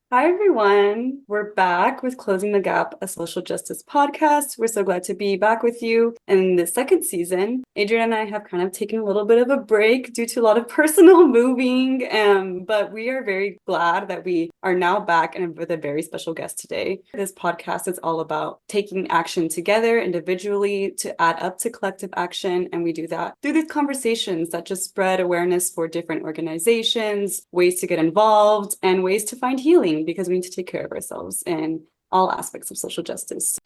Hi, everyone. We're back with Closing the Gap, a social justice podcast. We're so glad to be back with you in the second season. Adrian and I have kind of taken a little bit of a break due to a lot of personal moving, but we are very glad that we are now back and with a very special guest today. This podcast is all about taking action together individually to add up to collective action, and we do that through these conversations that just spread awareness for different organizations, ways to get involved, and ways to find healing because we need to take care of ourselves in all aspects of social justice.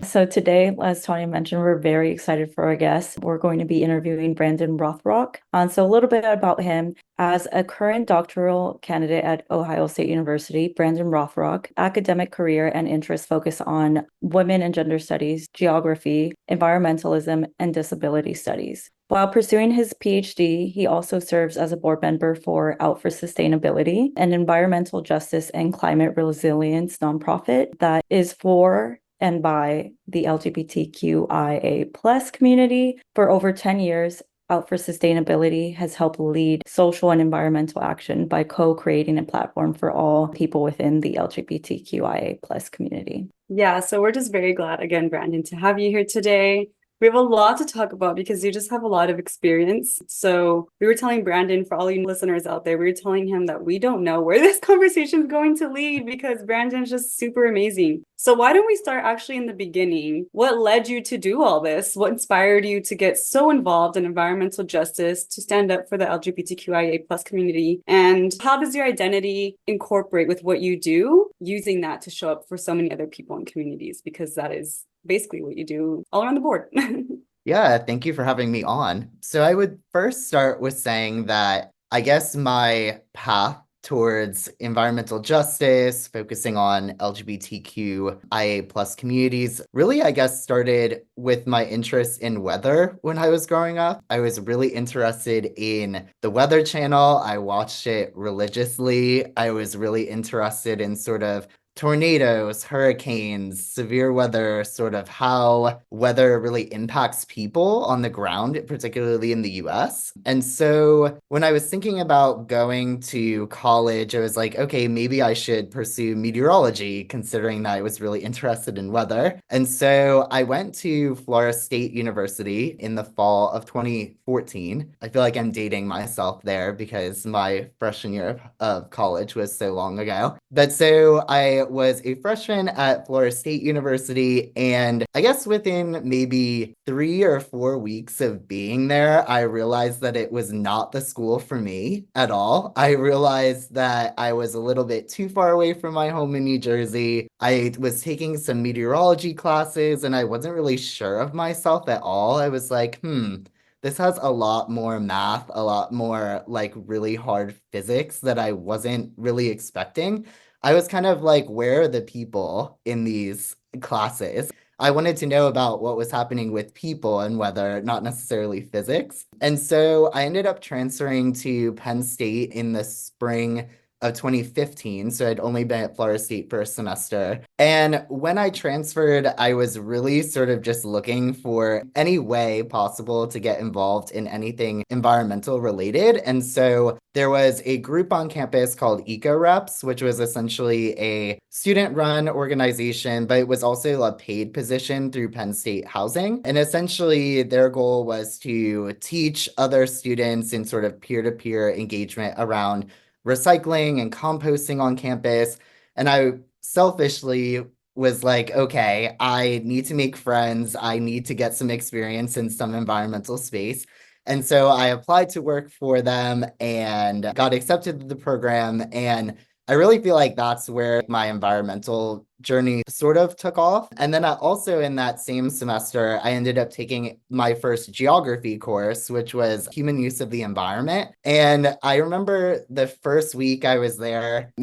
So today, as Tanya mentioned, we're very excited for our guest. We're going to be interviewing Brandon Rothrock. So a little bit about him. As a current doctoral candidate at Ohio State University, Brandon Rothrock, academic career and interests focus on women and gender studies, geography, environmentalism, and disability studies. While pursuing his PhD, he also serves as a board member for Out for Sustainability, an environmental justice and climate resilience nonprofit that is for and by the LGBTQIA plus community. For over 10 years, Out for Sustainability has helped lead social and environmental action by co-creating a platform for all people within the LGBTQIA plus community. Yeah, so we're just very glad again, Brandon, to have you here today. We have a lot to talk about because you just have a lot of experience. So we were telling Brandon, for all you listeners out there, we were telling him that we don't know where this conversation is going to lead because Brandon's just super amazing. So why don't we start actually in the beginning? What led you to do all this? What inspired you to get so involved in environmental justice, to stand up for the LGBTQIA plus community? And how does your identity incorporate with what you do, using that to show up for so many other people and communities? Because that is basically what you do all around the board. Yeah, thank you for having me on. So I would first start with saying that I guess my path towards environmental justice, focusing on LGBTQIA plus communities, really, I guess, started with my interest in weather when I was growing up. I was really interested in the Weather Channel. I watched it religiously. I was really interested in sort of tornadoes, hurricanes, severe weather, sort of how weather really impacts people on the ground, particularly in the US. And so when I was thinking about going to college, I was like, okay, maybe I should pursue meteorology, considering that I was really interested in weather. And so I went to Florida State University in the fall of 2014. I feel like I'm dating myself there because my freshman year of college was so long ago. But so I was a freshman at Florida State University, and I guess within maybe 3 or 4 weeks of being there, I realized that it was not the school for me at all. I realized that I was a little bit too far away from my home in New Jersey. I was taking some meteorology classes, and I wasn't really sure of myself at all. I was like, this has a lot more math, a lot more like really hard physics that I wasn't really expecting. I was kind of like, where are the people in these classes? I wanted to know about what was happening with people and whether, not necessarily physics. And so I ended up transferring to Penn State in the spring of 2015. So I'd only been at Florida State for a semester. And when I transferred, I was really sort of just looking for any way possible to get involved in anything environmental related. And so there was a group on campus called Eco Reps, which was essentially a student-run organization, but it was also a paid position through Penn State Housing. And essentially, their goal was to teach other students in sort of peer-to-peer engagement around recycling and composting on campus. And I selfishly was like, okay, I need to make friends. I need to get some experience in some environmental space. And so I applied to work for them and got accepted to the program. And I really feel like that's where my environmental journey sort of took off. And then also in that same semester, I ended up taking my first geography course, which was human use of the environment. And I remember the first week I was there,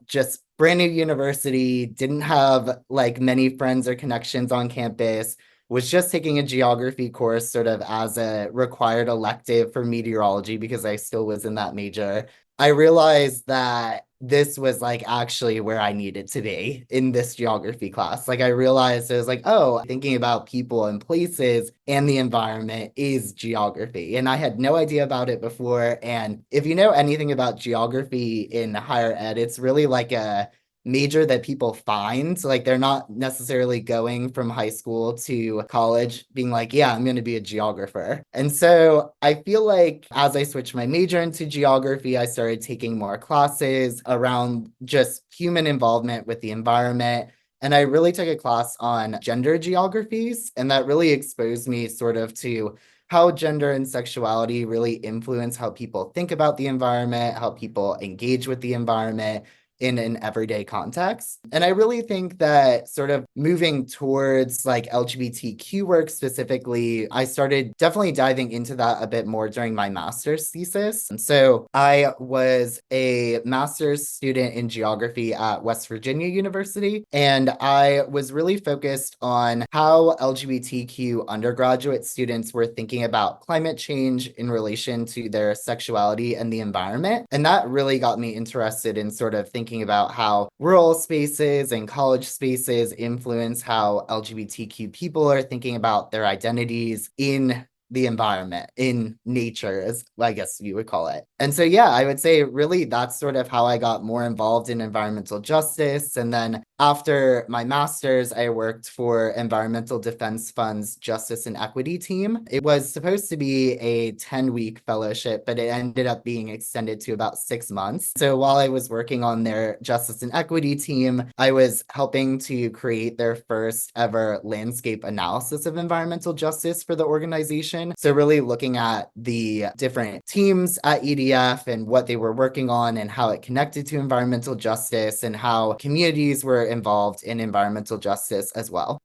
just brand new university, didn't have like many friends or connections on campus, was just taking a geography course sort of as a required elective for meteorology because I still was in that major. I realized that this was like actually where I needed to be in this geography class. Like I realized it was like, oh, thinking about people and places and the environment is geography. And I had no idea about it before. And if you know anything about geography in higher ed, it's really like a major that people find. Like they're not necessarily going from high school to college being like, yeah, I'm going to be a geographer. And so I feel like as I switched my major into geography, I started taking more classes around just human involvement with the environment. And I really took a class on gender geographies, and that really exposed me sort of to how gender and sexuality really influence how people think about the environment, how people engage with the environment in an everyday context. And I really think that sort of moving towards like LGBTQ work specifically, I started definitely diving into that a bit more during my master's thesis. And so I was a master's student in geography at West Virginia University, and I was really focused on how LGBTQ undergraduate students were thinking about climate change in relation to their sexuality and the environment. And that really got me interested in sort of thinking about how rural spaces and college spaces influence how LGBTQ people are thinking about their identities in the environment, in nature, as I guess you would call it. And so, yeah, I would say really that's sort of how I got more involved in environmental justice. And then after my master's, I worked for Environmental Defense Fund's Justice and Equity team. It was supposed to be a 10-week fellowship, but it ended up being extended to about 6 months. So while I was working on their Justice and Equity team, I was helping to create their first ever landscape analysis of environmental justice for the organization. So really looking at the different teams at EDF and what they were working on and how it connected to environmental justice and how communities were involved in environmental justice as well.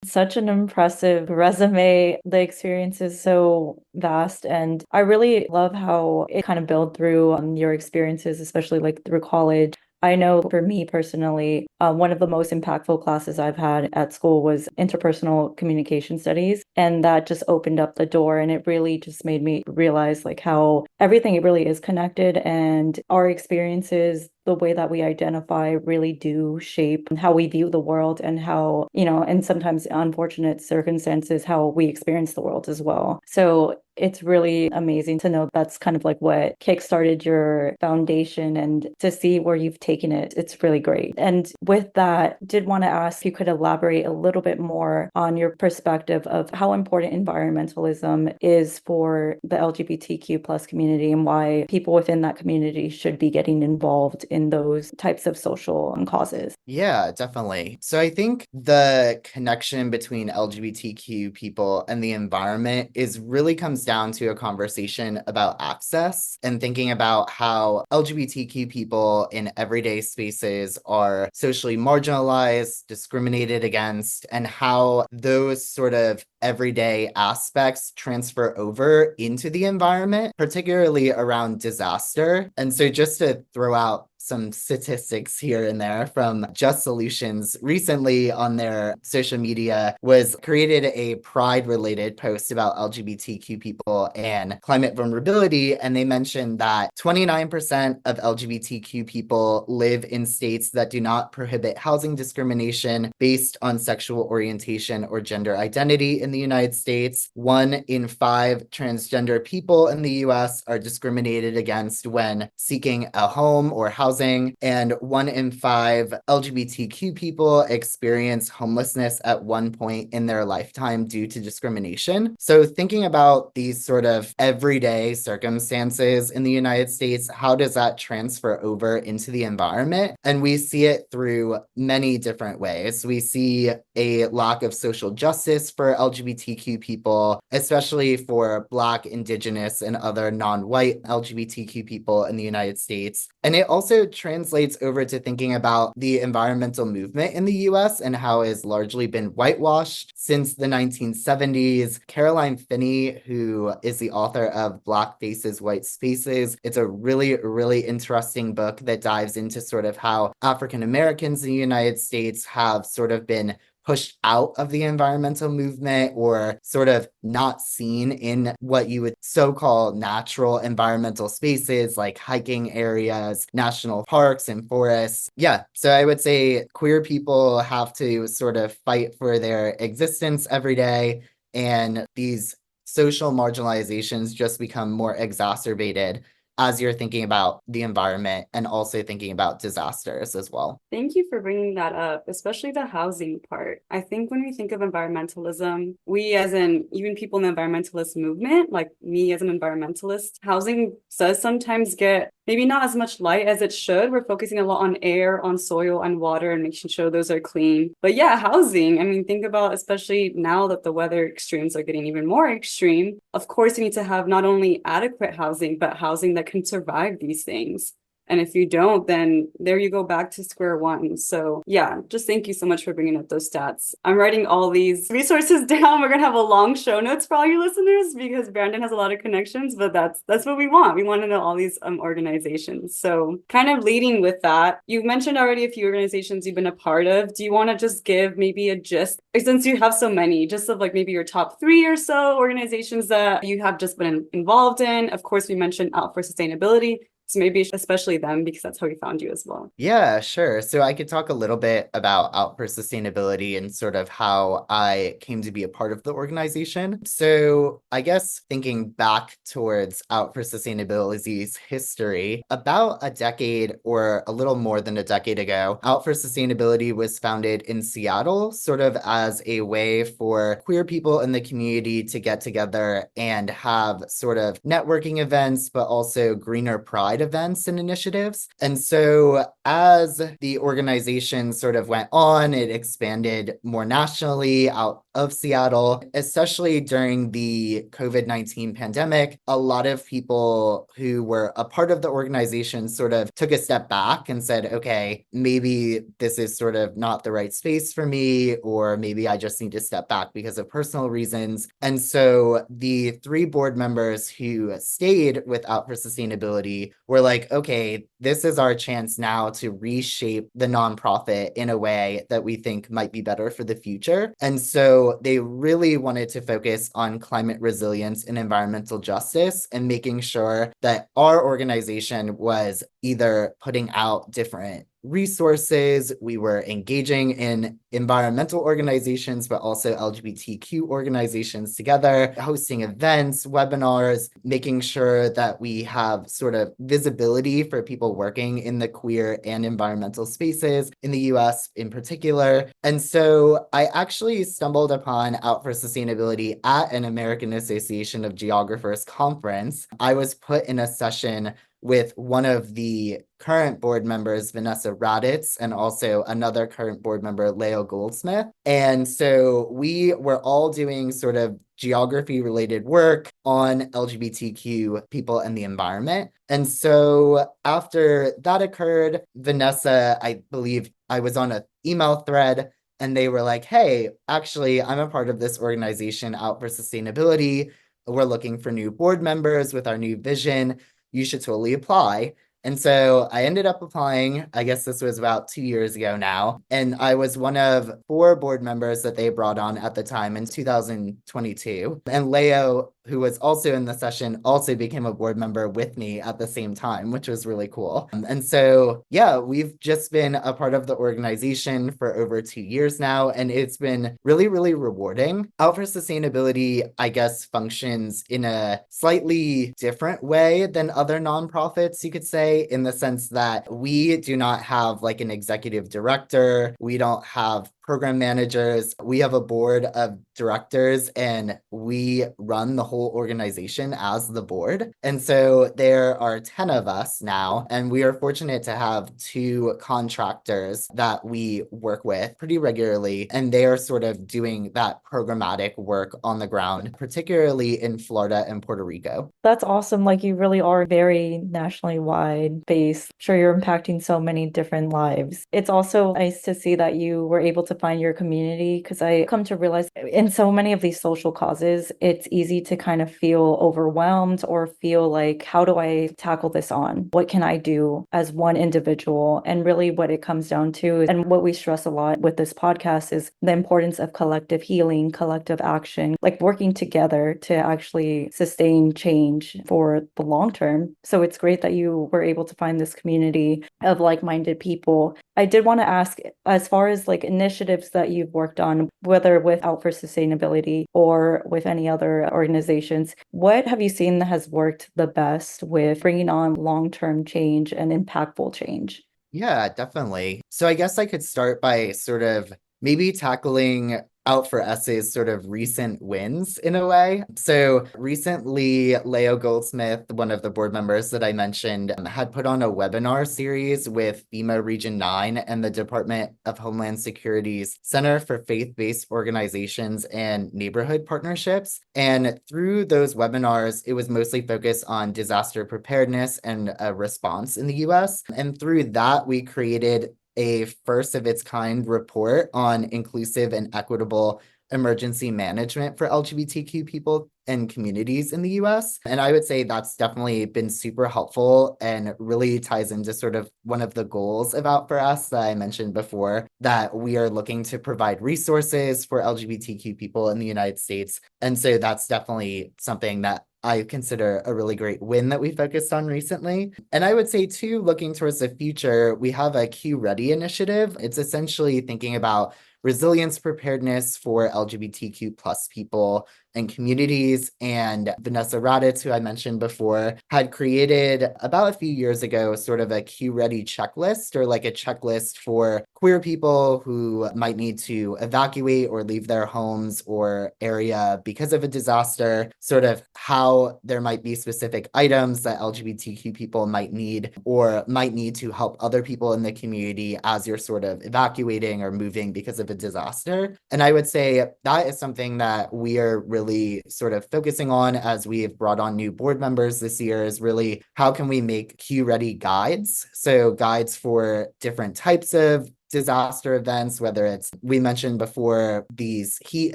Such an impressive resume. The experience is so vast, and I really love how it kind of built through your experiences, especially like through college. I know for me personally, one of the most impactful classes I've had at school was interpersonal communication studies. And that just opened up the door, and it really just made me realize like how everything really is connected, and our experiences, the way that we identify really do shape how we view the world and how, and sometimes unfortunate circumstances, how we experience the world as well. So it's really amazing to know that's kind of like what kickstarted your foundation, and to see where you've taken it. It's really great. And with that, did want to ask if you could elaborate a little bit more on your perspective of how important environmentalism is for the LGBTQ plus community, and why people within that community should be getting involved in those types of social causes. Yeah, definitely. So I think the connection between LGBTQ people and the environment is really comes down to a conversation about access and thinking about how LGBTQ people in everyday spaces are socially marginalized, discriminated against, and how those sort of everyday aspects transfer over into the environment, particularly around disaster. And so just to throw out some statistics here and there from Just Solutions recently on their social media was created a pride related post about LGBTQ people and climate vulnerability. And they mentioned that 29% of LGBTQ people live in states that do not prohibit housing discrimination based on sexual orientation or gender identity in the United States. 1 in 5 transgender people in the US are discriminated against when seeking a home or housing, and 1 in 5 LGBTQ people experience homelessness at one point in their lifetime due to discrimination. So thinking about these sort of everyday circumstances in the United States, how does that transfer over into the environment? And we see it through many different ways. We see a lack of social justice for LGBTQ people, especially for Black, Indigenous, and other non-white LGBTQ people in the United States. And it also translates over to thinking about the environmental movement in the US and how it has largely been whitewashed since the 1970s. Caroline Finney, who is the author of Black Faces, White Spaces, it's a really, really interesting book that dives into sort of how African Americans in the United States have sort of been pushed out of the environmental movement or sort of not seen in what you would so-called natural environmental spaces like hiking areas, national parks, and forests. Yeah, so I would say queer people have to sort of fight for their existence every day, and these social marginalizations just become more exacerbated as you're thinking about the environment and also thinking about disasters as well. Thank you for bringing that up, especially the housing part. I think when we think of environmentalism, we as in even people in the environmentalist movement, like me as an environmentalist, housing does sometimes get maybe not as much light as it should. We're focusing a lot on air, on soil, and water, and making sure those are clean. But yeah, housing, I mean, think about, especially now that the weather extremes are getting even more extreme, of course, you need to have not only adequate housing, but housing that can survive these things. And if you don't, then there you go back to square one. So yeah, just thank you so much for bringing up those stats. I'm writing all these resources down. We're gonna have a long show notes for all your listeners because Brandon has a lot of connections, but that's what we want. We want to know all these organizations. So kind of leading with that, you've mentioned already a few organizations you've been a part of. Do you want to just give maybe a gist, since you have so many, just of like maybe your top 3 or so organizations that you have just been involved in? Of course, we mentioned Out for Sustainability. So maybe especially them, because that's how we found you as well. Yeah, sure. So I could talk a little bit about Out for Sustainability and sort of how I came to be a part of the organization. So I guess thinking back towards Out for Sustainability's history, about a decade or a little more than a decade ago, Out for Sustainability was founded in Seattle, sort of as a way for queer people in the community to get together and have sort of networking events, but also greener pride events and initiatives. And so as the organization sort of went on, it expanded more nationally out of Seattle, especially during the COVID-19 pandemic. A lot of people who were a part of the organization sort of took a step back and said, okay, maybe this is sort of not the right space for me, or maybe I just need to step back because of personal reasons. And so the 3 board members who stayed with Out for Sustainability were like, okay, this is our chance now to reshape the nonprofit in a way that we think might be better for the future. And so they really wanted to focus on climate resilience and environmental justice and making sure that our organization was either putting out different resources, we were engaging in environmental organizations, but also LGBTQ organizations together, hosting events, webinars, making sure that we have sort of visibility for people working in the queer and environmental spaces in the US in particular. And so I actually stumbled upon Out for Sustainability at an American Association of Geographers conference. I was put in a session with one of the current board members, Vanessa Raditz, and also another current board member, Leo Goldsmith. And so we were all doing sort of geography-related work on LGBTQ people and the environment. And so after that occurred, Vanessa, I believe I was on an email thread, and they were like, hey, actually, I'm a part of this organization, Out for Sustainability. We're looking for new board members with our new vision. You should totally apply. And so I ended up applying. I guess this was about 2 years ago now. And I was one of 4 board members that they brought on at the time in 2022. And Leo, who was also in the session, also became a board member with me at the same time, which was really cool. And so, yeah, we've just been a part of the organization for over 2 years now, and it's been really, really rewarding. Out for Sustainability, I guess, functions in a slightly different way than other nonprofits, you could say, in the sense that we do not have like an executive director. We don't have program managers. We have a board of directors and we run the whole organization as the board. And so there are 10 of us now, and we are fortunate to have 2 contractors that we work with pretty regularly, and they are sort of doing that programmatic work on the ground, particularly in Florida and Puerto Rico. That's awesome. Like you really are very nationally wide based. Sure, you're impacting so many different lives. It's also nice to see that you were able to to find your community? Because I come to realize in so many of these social causes, it's easy to kind of feel overwhelmed or feel like, how do I tackle this on? What can I do as one individual? And really what it comes down to, and what we stress a lot with this podcast, is the importance of collective healing, collective action, like working together to actually sustain change for the long term. So it's great that you were able to find this community of like-minded people. I did want to ask, as far as like initiatives that you've worked on, whether with Out for Sustainability or with any other organizations, what have you seen that has worked the best with bringing on long-term change and impactful change? Yeah, definitely. So I guess I could start by sort of maybe tackling Out for S's sort of recent wins in a way. So recently, Leo Goldsmith, one of the board members that I mentioned, had put on a webinar series with FEMA Region 9 and the Department of Homeland Security's Center for Faith-Based Organizations and Neighborhood Partnerships. And through those webinars, it was mostly focused on disaster preparedness and response in the US. And through that, we created a first of its kind report on inclusive and equitable emergency management for LGBTQ people and communities in the US. And I would say that's definitely been super helpful and really ties into sort of one of the goals of Out for Us that I mentioned before, that we are looking to provide resources for LGBTQ people in the United States. And so that's definitely something that I consider a really great win that we focused on recently. And I would say too, looking towards the future, we have a Q Ready initiative. It's essentially thinking about resilience preparedness for LGBTQ plus people and communities. And Vanessa Raditz, who I mentioned before, had created about a few years ago sort of a Q Ready checklist, or like a checklist for queer people who might need to evacuate or leave their homes or area because of a disaster, sort of how there might be specific items that LGBTQ people might need or might need to help other people in the community as you're sort of evacuating or moving because of a disaster. And I would say that is something that we are really sort of focusing on as we've brought on new board members this year, is really how can we make Q Ready guides? So guides for different types of disaster events, whether it's, we mentioned before, these heat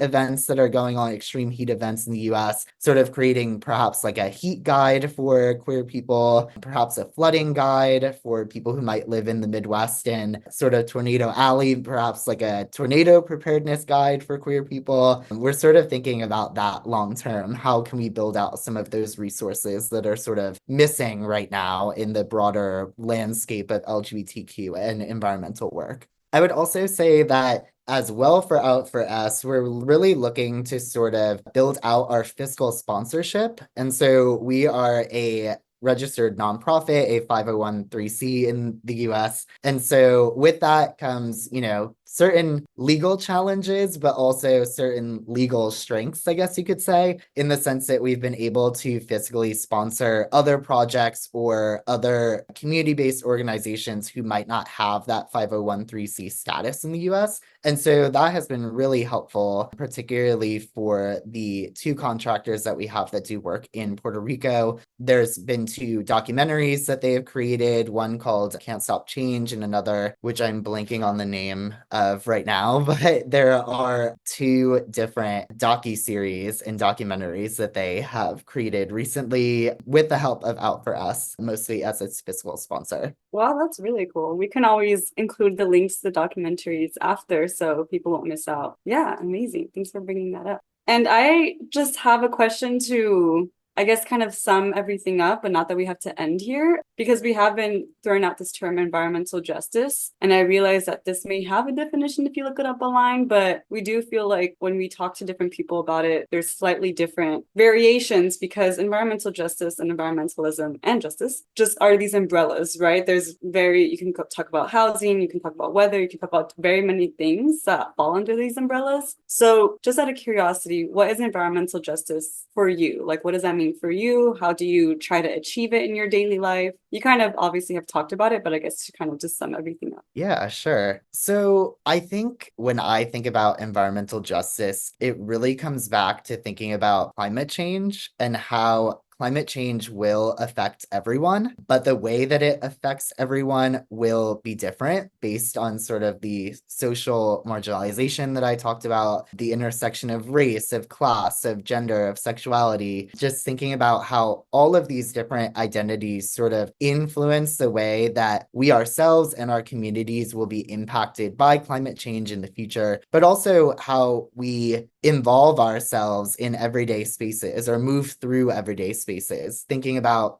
events that are going on, extreme heat events in the US, sort of creating perhaps like a heat guide for queer people, perhaps a flooding guide for people who might live in the Midwest and sort of Tornado Alley, perhaps like a tornado preparedness guide for queer people. We're sort of thinking about that long term. How can we build out some of those resources that are sort of missing right now in the broader landscape of LGBTQ and environmental work? I would also say that as well for Out for Us, we're really looking to sort of build out our fiscal sponsorship. And so we are a registered nonprofit, a 501(c) in the US. And so with that comes, certain legal challenges, but also certain legal strengths, I guess you could say, in the sense that we've been able to fiscally sponsor other projects or other community-based organizations who might not have that 501(c) status in the US. And so that has been really helpful, particularly for the two contractors that we have that do work in Puerto Rico. There's been two documentaries that they have created, one called Can't Stop Change and another, which I'm blanking on the name of right now, but there are two different docu-series and documentaries that they have created recently with the help of Out for Us, mostly as its fiscal sponsor. Wow, that's really cool. We can always include the links to the documentaries after so people won't miss out. Yeah, amazing. Thanks for bringing that up. And I just have a question to, I guess, kind of sum everything up, but not that we have to end here, because we have been throwing out this term environmental justice. And I realize that this may have a definition if you look it up online, but we do feel like when we talk to different people about it, there's slightly different variations, because environmental justice and environmentalism and justice just are these umbrellas, right? You can talk about housing, you can talk about weather, you can talk about very many things that fall under these umbrellas. So just out of curiosity, what is environmental justice for you? Like, what does that mean for you? How do you try to achieve it in your daily life? You kind of obviously have talked about it, but I guess to kind of just sum everything up. Yeah, sure. So I think when I think about environmental justice, it really comes back to thinking about climate change and how climate change will affect everyone, but the way that it affects everyone will be different based on sort of the social marginalization that I talked about, the intersection of race, of class, of gender, of sexuality, just thinking about how all of these different identities sort of influence the way that we ourselves and our communities will be impacted by climate change in the future, but also how we involve ourselves in everyday spaces or move through everyday spaces, thinking about,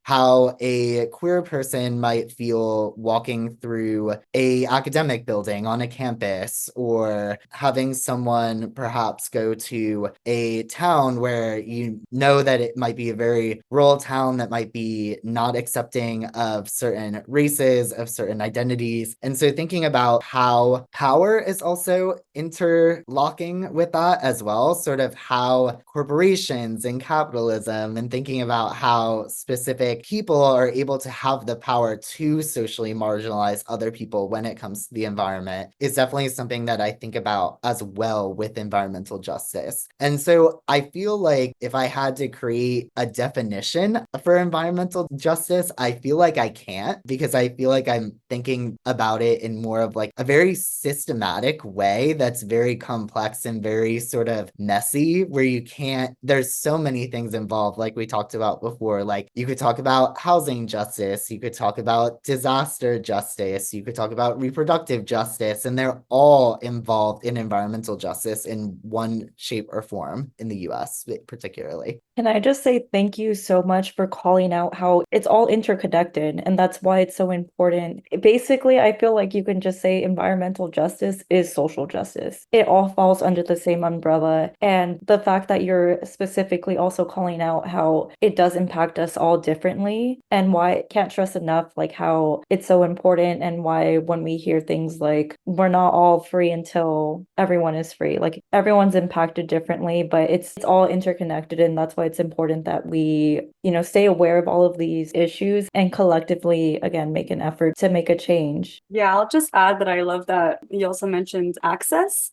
how a queer person might feel walking through a academic building on a campus, or having someone perhaps go to a town where you know that it might be a very rural town that might be not accepting of certain races, of certain identities. And so thinking about how power is also interlocking with that as well, sort of how corporations and capitalism, and thinking about how specific people are able to have the power to socially marginalize other people when it comes to the environment is definitely something that I think about as well with environmental justice. And so I feel like if I had to create a definition for environmental justice, I feel like I can't, because I feel like I'm thinking about it in more of like a very systematic way that's very complex and very sort of messy, where there's so many things involved, like we talked about before. Like, you could talk about housing justice, you could talk about disaster justice, you could talk about reproductive justice, and they're all involved in environmental justice in one shape or form in the US particularly. Can I just say thank you so much for calling out how it's all interconnected, and that's why it's so important. Basically, I feel like you can just say environmental justice is social justice. It all falls under the same umbrella. And the fact that you're specifically also calling out how it does impact us all differently, and why I can't stress enough like how it's so important, and why when we hear things like we're not all free until everyone is free, like everyone's impacted differently, but it's all interconnected, and that's why it's important that we, stay aware of all of these issues and collectively, again, make an effort to make a change. Yeah, I'll just add that I love that you also mentioned access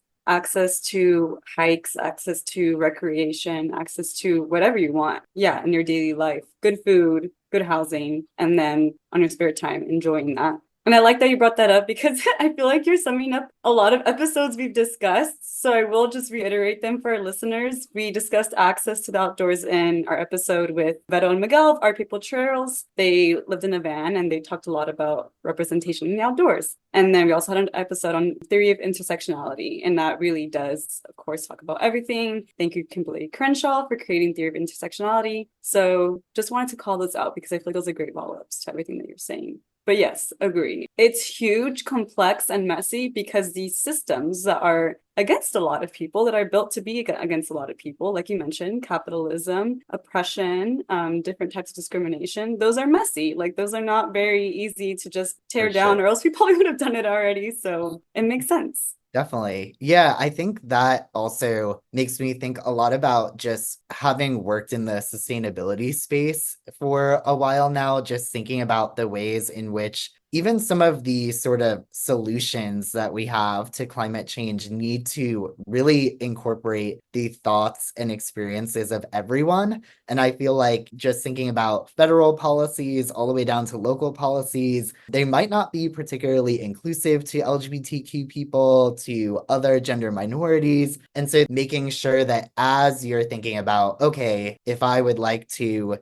to hikes, access to recreation, access to whatever you want. Yeah, in your daily life, good food, good housing, and then on your spare time, enjoying that. And I like that you brought that up because I feel like you're summing up a lot of episodes we've discussed. So I will just reiterate them for our listeners. We discussed access to the outdoors in our episode with Beto and Miguel of Our People Trails. They lived in a van and they talked a lot about representation in the outdoors. And then we also had an episode on theory of intersectionality. And that really does, of course, talk about everything. Thank you, Kimberly Crenshaw, for creating theory of intersectionality. So just wanted to call those out because I feel like those are great follow-ups to everything that you're saying. But yes, agree. It's huge, complex, and messy because these systems that are against a lot of people, that are built to be against a lot of people, like you mentioned, capitalism, oppression, different types of discrimination, those are messy. Like, those are not very easy to just tear down, or else we probably would have done it already. So it makes sense. Definitely. Yeah, I think that also makes me think a lot about just having worked in the sustainability space for a while now, just thinking about the ways in which even some of the sort of solutions that we have to climate change need to really incorporate the thoughts and experiences of everyone. And I feel like just thinking about federal policies all the way down to local policies, they might not be particularly inclusive to LGBTQ people, to other gender minorities. And so making sure that as you're thinking about, okay, if I would like to,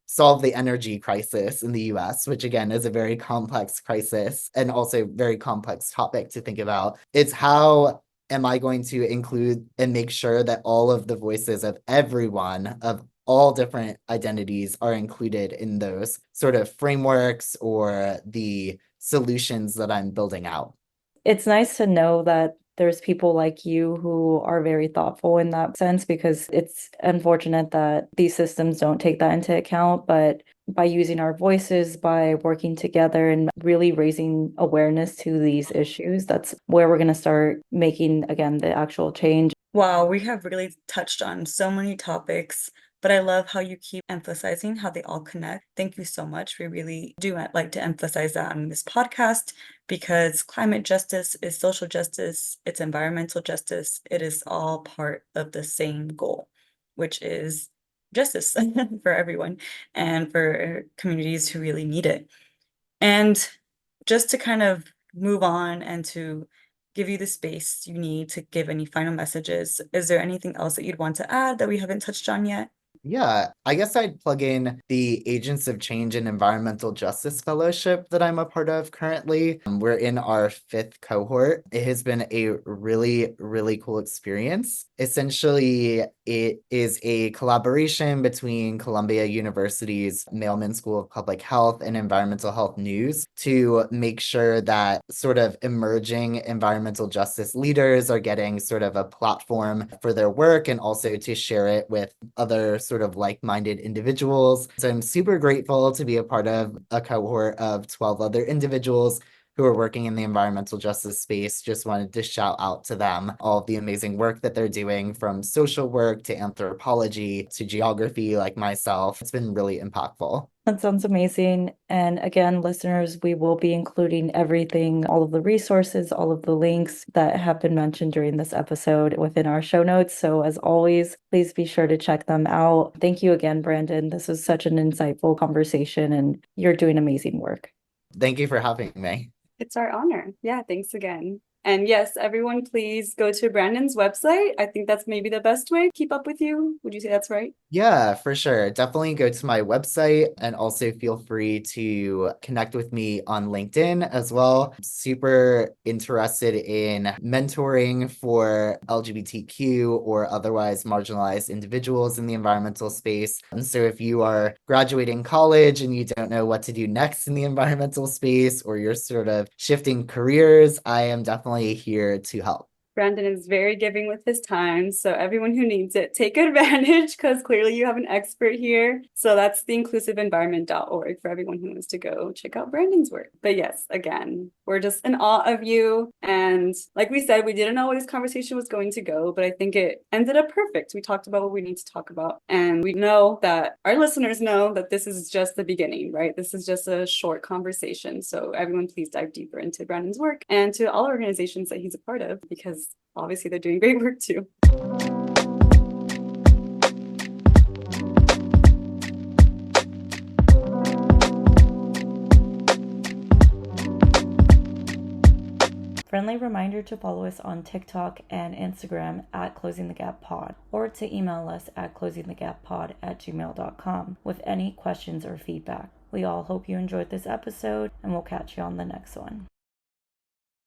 solve the energy crisis in the US, which again is a very complex crisis and also very complex topic to think about. It's how am I going to include and make sure that all of the voices of everyone, of all different identities, are included in those sort of frameworks or the solutions that I'm building out. It's nice to know that there's people like you who are very thoughtful in that sense, because it's unfortunate that these systems don't take that into account. But by using our voices, by working together and really raising awareness to these issues, that's where we're going to start making, again, the actual change. Wow, we have really touched on so many topics, but I love how you keep emphasizing how they all connect. Thank you so much. We really do like to emphasize that on this podcast, because climate justice is social justice, it's environmental justice. It is all part of the same goal, which is justice for everyone and for communities who really need it. And just to kind of move on and to give you the space you need to give any final messages, is there anything else that you'd want to add that we haven't touched on yet? Yeah, I guess I'd plug in the Agents of Change and Environmental Justice Fellowship that I'm a part of currently. We're in our 5th cohort. It has been a really, really cool experience. Essentially, it is a collaboration between Columbia University's Mailman School of Public Health and Environmental Health News to make sure that sort of emerging environmental justice leaders are getting sort of a platform for their work and also to share it with other sort of like-minded individuals. So I'm super grateful to be a part of a cohort of 12 other individuals who are working in the environmental justice space. Just wanted to shout out to them, all of the amazing work that they're doing, from social work to anthropology to geography, like myself. It's been really impactful. That sounds amazing. And again, listeners, we will be including everything, all of the resources, all of the links that have been mentioned during this episode within our show notes. So as always, please be sure to check them out. Thank you again, Brandon. This was such an insightful conversation and you're doing amazing work. Thank you for having me. It's our honor. Yeah, thanks again. And yes, everyone, please go to Brandon's website. I think that's maybe the best way to keep up with you. Would you say that's right? Yeah, for sure. Definitely go to my website and also feel free to connect with me on LinkedIn as well. Super interested in mentoring for LGBTQ or otherwise marginalized individuals in the environmental space. And so if you are graduating college and you don't know what to do next in the environmental space, or you're sort of shifting careers, I am definitely here to help. Brandon is very giving with his time. So everyone who needs it, take advantage because clearly you have an expert here. So that's the inclusiveenvironment.org for everyone who wants to go check out Brandon's work. But yes, again, we're just in awe of you. And like we said, we didn't know where this conversation was going to go, but I think it ended up perfect. We talked about what we need to talk about. And we know that our listeners know that this is just the beginning, right? This is just a short conversation. So everyone, please dive deeper into Brandon's work and to all organizations that he's a part of, because obviously they're doing great work too. Friendly reminder to follow us on TikTok and Instagram at Closing the Gap Pod, or to email us at closingthegappod@gmail.com with any questions or feedback. We all hope you enjoyed this episode, and we'll catch you on the next one.